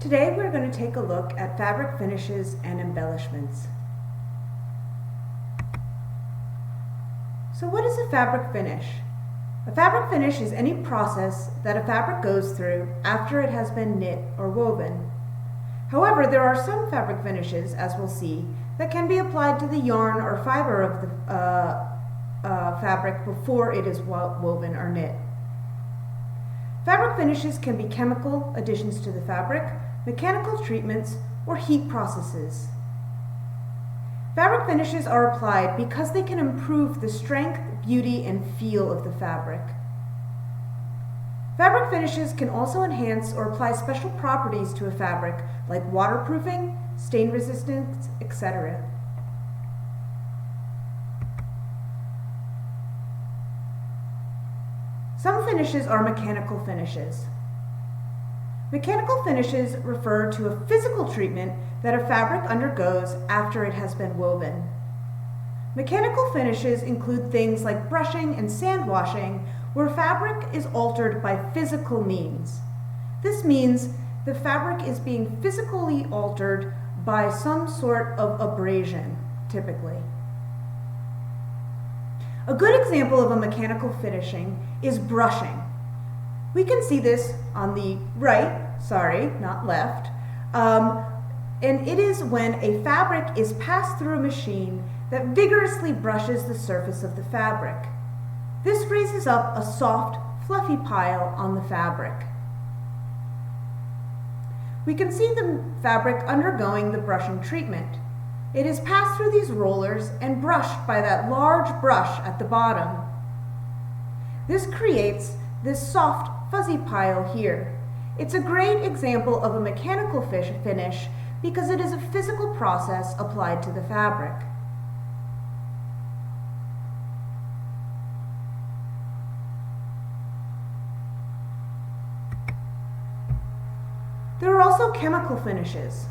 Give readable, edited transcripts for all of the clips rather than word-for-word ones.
Today we're going to take a look at fabric finishes and embellishments. So what is a fabric finish? A fabric finish is any process that a fabric goes through after it has been knit or woven. However, there are some fabric finishes, as we'll see, that can be applied to the yarn or fiber of the fabric before it is woven or knit. Fabric finishes can be chemical additions to the fabric, mechanical treatments, or heat processes. Fabric finishes are applied because they can improve the strength, beauty, and feel of the fabric. Fabric finishes can also enhance or apply special properties to a fabric like waterproofing, stain resistance, etc. Some finishes are mechanical finishes. Mechanical finishes refer to a physical treatment that a fabric undergoes after it has been woven. Mechanical finishes include things like brushing and sand washing, where fabric is altered by physical means. This means the fabric is being physically altered by some sort of abrasion, typically. A good example of a mechanical finishing is brushing. We can see this on the right, sorry, not left, and it is when a fabric is passed through a machine that vigorously brushes the surface of the fabric. This raises up a soft, fluffy pile on the fabric. We can see the fabric undergoing the brushing treatment. It is passed through these rollers and brushed by that large brush at the bottom. This creates this soft, fuzzy pile here. It's a great example of a mechanical finish because it is a physical process applied to the fabric. There are also chemical finishes.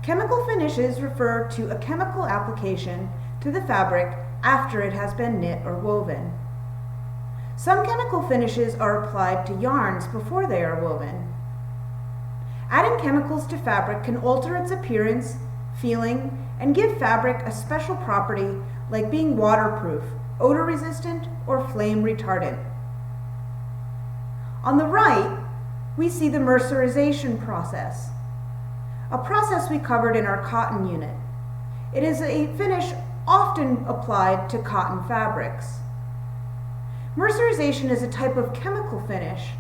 Chemical finishes refer to a chemical application to the fabric after it has been knit or woven. Some chemical finishes are applied to yarns before they are woven. Adding chemicals to fabric can alter its appearance, feeling, and give fabric a special property like being waterproof, odor resistant, or flame retardant. On the right, we see the mercerization process, a process we covered in our cotton unit. It is a finish often applied to cotton fabrics. Mercerization is a type of chemical finish.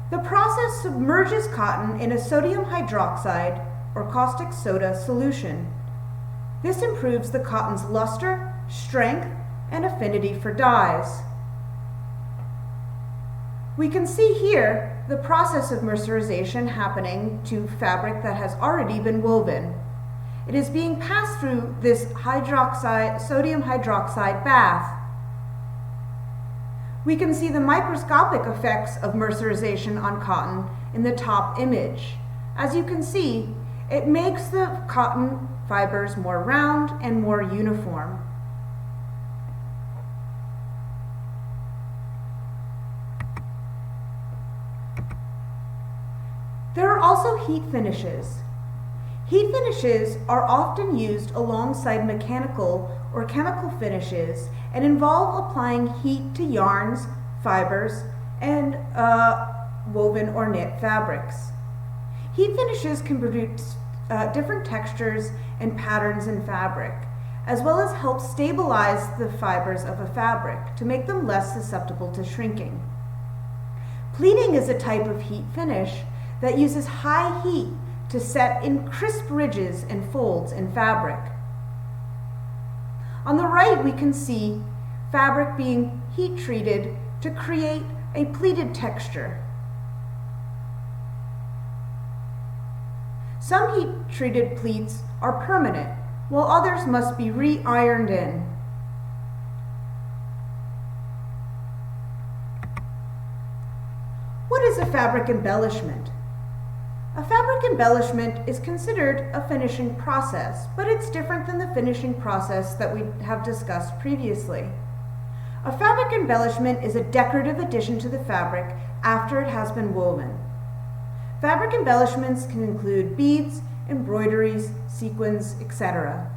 The process submerges cotton in a sodium hydroxide or caustic soda solution. This improves the cotton's luster, strength, and affinity for dyes. We can see here the process of mercerization happening to fabric that has already been woven. It is being passed through this sodium hydroxide bath. We can see the microscopic effects of mercerization on cotton in the top image. As you can see, it makes the cotton fibers more round and more uniform. There are also heat finishes. Heat finishes are often used alongside mechanical or chemical finishes and involve applying heat to yarns, fibers, and woven or knit fabrics. Heat finishes can produce different textures and patterns in fabric, as well as help stabilize the fibers of a fabric to make them less susceptible to shrinking. Pleating is a type of heat finish that uses high heat to set in crisp ridges and folds in fabric. On the right, we can see fabric being heat treated to create a pleated texture. Some heat-treated pleats are permanent, while others must be re-ironed in. What is a fabric embellishment? A fabric embellishment is considered a finishing process, but it's different than the finishing process that we have discussed previously. A fabric embellishment is a decorative addition to the fabric after it has been woven. Fabric embellishments can include beads, embroideries, sequins, etc.